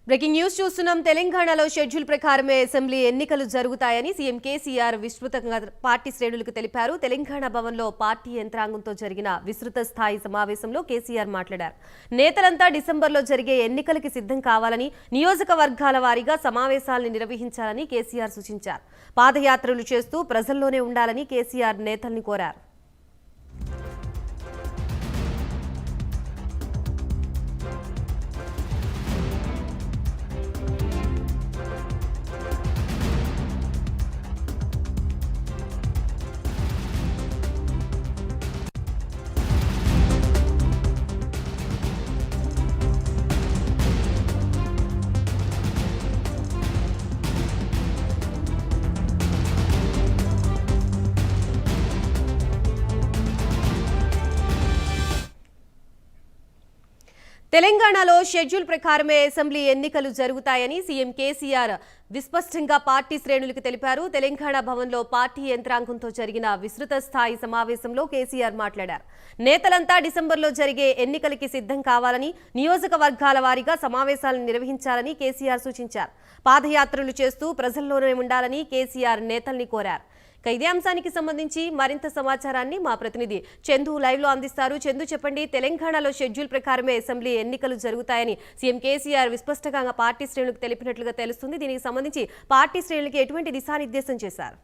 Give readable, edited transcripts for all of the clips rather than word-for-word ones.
Breaking news చూస్తున్నాం. తెలంగాణలో schedule ప్రకారమే అసెంబ్లీ ఎన్నికలు జరుగుతాయని సీఎం కేసీఆర్ విస్తృతంగా పార్టీ శ్రేణులకు తెలిపారు. తెలంగాణ భవన్లో పార్టీ యంత్రాంగంతో జరిగిన విస్తృత స్థాయి సమావేశంలో కేసీఆర్ మాట్లాడారు. నేతలంతా డిసెంబర్లో జరిగే ఎన్నికలకి సిద్ధం కావాలని, నియోజకవర్గాల వారీగా సమావేశాలను నిర్వహించాలని కేసీఆర్ సూచించారు. పాదయాత్రలు చేస్తూ ప్రజల్లోనే ఉండాలని కేసీఆర్ నేతల్ని కోరారు. తెలంగాణలో షెడ్యూల్ ప్రకారమే అసెంబ్లీ ఎన్నికలు జరుగుతాయని సీఎం కేసీఆర్ విస్పష్టంగా పార్టీ శ్రేణులకు తెలిపారు. తెలంగాణ భవన్లో పార్టీ యంత్రాంగంతో జరిగిన విస్తృత స్థాయి సమావేశంలో కేసీఆర్ మాట్లాడారు. నేతలంతా డిసెంబర్లో జరిగే ఎన్నికలకి సిద్ధం కావాలని, నియోజకవర్గాల వారీగా సమావేశాలను నిర్వహించాలని కేసీఆర్ సూచించారు. పాదయాత్రలు చేస్తూ ప్రజల్లోనే ఉండాలని కేసీఆర్ నేతల్ని కోరారు. ఇదే అంశానికి సంబంధించి మరింత సమాచారాన్ని మా ప్రతినిధి చందు లైవ్ లో అందిస్తారు. చందు, చెప్పండి. తెలంగాణలో షెడ్యూల్ ప్రకారమే అసెంబ్లీ ఎన్నికలు జరుగుతాయని సీఎం కేసీఆర్ విస్పష్టంగా పార్టీ శ్రేణులకు తెలిపినట్లుగా తెలుస్తుంది. దీనికి సంబంధించి పార్టీ శ్రేణులకు ఎటువంటి దిశానిర్దేశం చేశారు?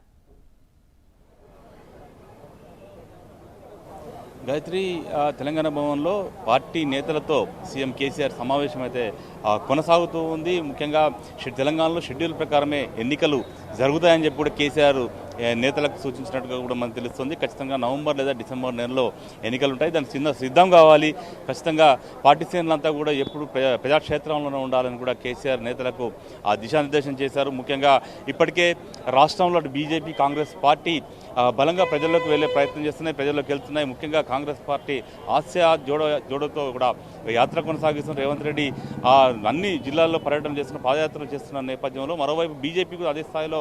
గాయత్రి, తెలంగాణ భవన్లో పార్టీ నేతలతో సీఎం కేసీఆర్ సమావేశం అయితే కొనసాగుతూ ఉంది. ముఖ్యంగా తెలంగాణలో షెడ్యూల్ ప్రకారమే ఎన్నికలు జరుగుతాయని చెప్పి కూడా కేసీఆర్ నేతలకు సూచించినట్టుగా కూడా మనకు తెలుస్తుంది. ఖచ్చితంగా నవంబర్ లేదా డిసెంబర్ నెలలో ఎన్నికలు ఉంటాయి. దానికి సిద్ధం కావాలి. ఖచ్చితంగా పార్టీ శ్రేణులంతా కూడా ఎప్పుడు ప్రజాక్షేత్రంలోనే ఉండాలని కూడా కేసీఆర్ నేతలకు దిశానిర్దేశం చేశారు. ముఖ్యంగా ఇప్పటికే రాష్ట్రంలో బీజేపీ, కాంగ్రెస్ పార్టీ బలంగా ప్రజల్లోకి వెళ్లే ప్రయత్నం చేస్తున్నాయి, ప్రజల్లోకి వెళ్తున్నాయి. ముఖ్యంగా కాంగ్రెస్ పార్టీ ఆసియా జోడోతో కూడా యాత్ర కొనసాగిస్తున్న రేవంత్ రెడ్డి అన్ని జిల్లాల్లో పర్యటన చేస్తున్న, పాదయాత్రలు చేస్తున్న నేపథ్యంలో మరోవైపు బీజేపీకి అదే స్థాయిలో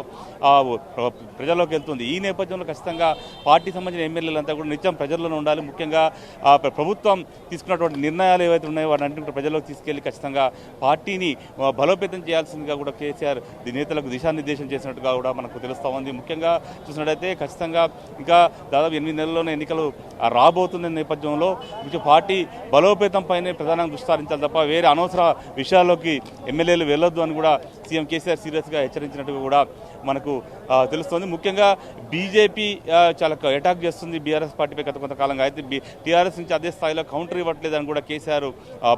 ప్రజల్లోకి వెళ్తుంది. ఈ నేపథ్యంలో ఖచ్చితంగా పార్టీ సంబంధించిన ఎమ్మెల్యేలంతా కూడా నిత్యం ప్రజల్లోనే ఉండాలి. ముఖ్యంగా ప్రభుత్వం తీసుకున్నటువంటి నిర్ణయాలు ఏవైతే ఉన్నాయో వాటిని ప్రజల్లోకి తీసుకెళ్లి ఖచ్చితంగా పార్టీని బలోపేతం చేయాల్సిందిగా కూడా కేసీఆర్ నేతలకు దిశానిర్దేశం చేసినట్టుగా కూడా మనకు తెలుస్తూ ఉంది. ముఖ్యంగా చూసినట్టయితే ఖచ్చితంగా ఇంకా దాదాపు 8 నెలల్లోనే ఎన్నికలు రాబోతున్న నేపథ్యంలో పార్టీ బలోపేతం పైనే ప్రధానంగా దృష్టి సారించాలి తప్ప వేరే అనవసర విషయాల్లోకి ఎమ్మెల్యేలు వెళ్ళొద్దు అని కూడా సీఎం కేసీఆర్ సీరియస్గా హెచ్చరించినట్టుగా కూడా మనకు తెలుస్తోంది. ముఖ్యంగా బీజేపీ చాలా అటాక్ చేస్తుంది బీఆర్ఎస్ పార్టీపై గత కొంతకాలంగా. అయితే టీఆర్ఎస్ నుంచి అదే స్థాయిలో కౌంటర్ ఇవ్వట్లేదని కూడా కేసీఆర్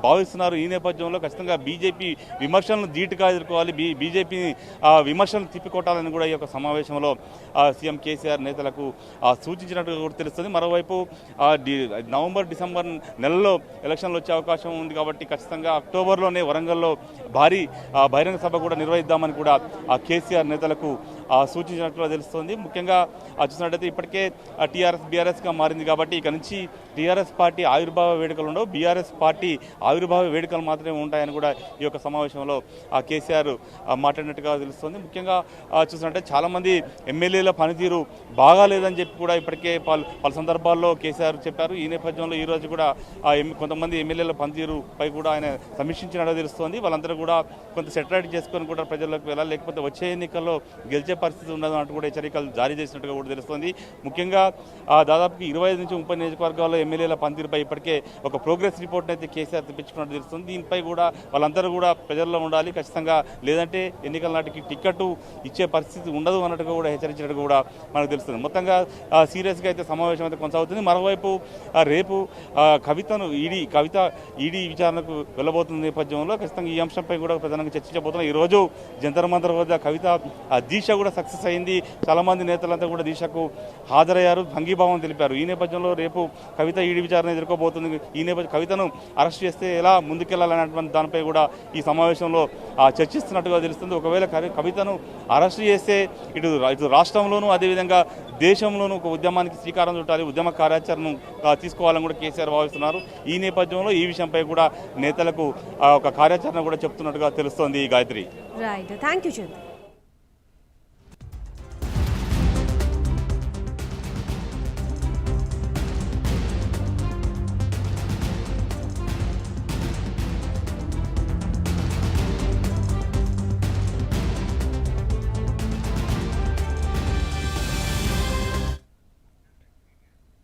భావిస్తున్నారు. ఈ నేపథ్యంలో ఖచ్చితంగా బీజేపీ విమర్శలను ధీటుగా ఎదుర్కోవాలి, బీజేపీ విమర్శలను తిప్పికొట్టాలని కూడా ఈ యొక్క సమావేశంలో సీఎం కేసీఆర్ నేతలకు సూచించినట్టుగా కూడా తెలుస్తుంది. మరోవైపు నవంబర్, డిసెంబర్ నెలలో ఎలక్షన్లు వచ్చే అవకాశం ఉంది కాబట్టి ఖచ్చితంగా అక్టోబర్లోనే వరంగల్లో భారీ బహిరంగ సభ కూడా నిర్వహిద్దామని కూడా కేసీఆర్ నేతలకు సూచించినట్లుగా తెలుస్తోంది. ముఖ్యంగా చూసినట్టయితే ఇప్పటికే టీఆర్ఎస్ బీఆర్ఎస్గా మారింది కాబట్టి ఇక నుంచి టీఆర్ఎస్ పార్టీ ఆవిర్భావ వేడుకలు ఉండవు, బీఆర్ఎస్ పార్టీ ఆవిర్భావ వేడుకలు మాత్రమే ఉంటాయని కూడా ఈ యొక్క సమావేశంలో కేసీఆర్ మాట్లాడినట్టుగా తెలుస్తుంది. ముఖ్యంగా చూసినట్టే చాలామంది ఎమ్మెల్యేల పనితీరు బాగాలేదని చెప్పి కూడా ఇప్పటికే పలు సందర్భాల్లో కేసీఆర్ చెప్పారు. ఈ నేపథ్యంలో ఈరోజు కూడా కొంతమంది ఎమ్మెల్యేల పనితీరుపై కూడా ఆయన సమీక్షించినట్టుగా తెలుస్తోంది. వాళ్ళందరూ కూడా కొంత సెటరైట్ చేసుకొని కూడా ప్రజల్లోకి వెళ్ళాలి, లేకపోతే వచ్చే ఎన్నికల్లో గెలిచే పరిస్థితి ఉండదు అంటూ కూడా హెచ్చరికలు జారీ చేసినట్టుగా కూడా తెలుస్తుంది. ముఖ్యంగా దాదాపు 25 నుంచి 30 నియోజకవర్గాల్లో ఎమ్మెల్యేల పనితీరుపై ఇప్పటికే ఒక ప్రోగ్రెస్ రిపోర్ట్ అయితే కేసీఆర్ తెప్పించుకున్నట్టు తెలుస్తుంది. దీనిపై కూడా వాళ్ళందరూ కూడా ప్రజల్లో ఉండాలి ఖచ్చితంగా, లేదంటే ఎన్నికల నాటికి టికెట్ ఇచ్చే పరిస్థితి ఉండదు అన్నట్టుగా కూడా హెచ్చరించినట్టుగా కూడా మనకు తెలుస్తుంది. మొత్తంగా సీరియస్గా అయితే సమావేశం అయితే కొనసాగుతుంది. మరోవైపు రేపు కవిత ఈడీ విచారణకు వెళ్ళబోతున్న నేపథ్యంలో ఖచ్చితంగా ఈ అంశంపై కూడా ప్రధానంగా చర్చించబోతున్నాం. ఈరోజు జంతర్ మంతర్ వద్ద కవిత దీక్ష కూడా సక్సెస్ అయింది. చాలామంది నేతలంతా కూడా దీక్షకు హాజరయ్యారు, భంగీభావం తెలిపారు. ఈ నేపథ్యంలో రేపు కవిత ఈడీ విచారణ ఎదుర్కోబోతుంది. ఈ నేపథ్యం కవితను అరెస్ట్ చేస్తే ఎలా ముందుకెళ్లాలనేటువంటి దానిపై కూడా ఈ సమావేశంలో చర్చిస్తున్నట్టుగా తెలుస్తుంది. ఒకవేళ కవితను అరెస్ట్ చేస్తే ఇటు రాష్ట్రంలోనూ అదేవిధంగా దేశంలోనూ ఒక ఉద్యమానికి శ్రీకారం చుట్టాలి, ఉద్యమ కార్యాచరణను తీసుకోవాలని కూడా కేసీఆర్ భావిస్తున్నారు. ఈ నేపథ్యంలో ఈ విషయంపై కూడా నేతలకు ఒక కార్యాచరణ కూడా చెప్తున్నట్టుగా తెలుస్తోంది. Gayatri, right, thank you.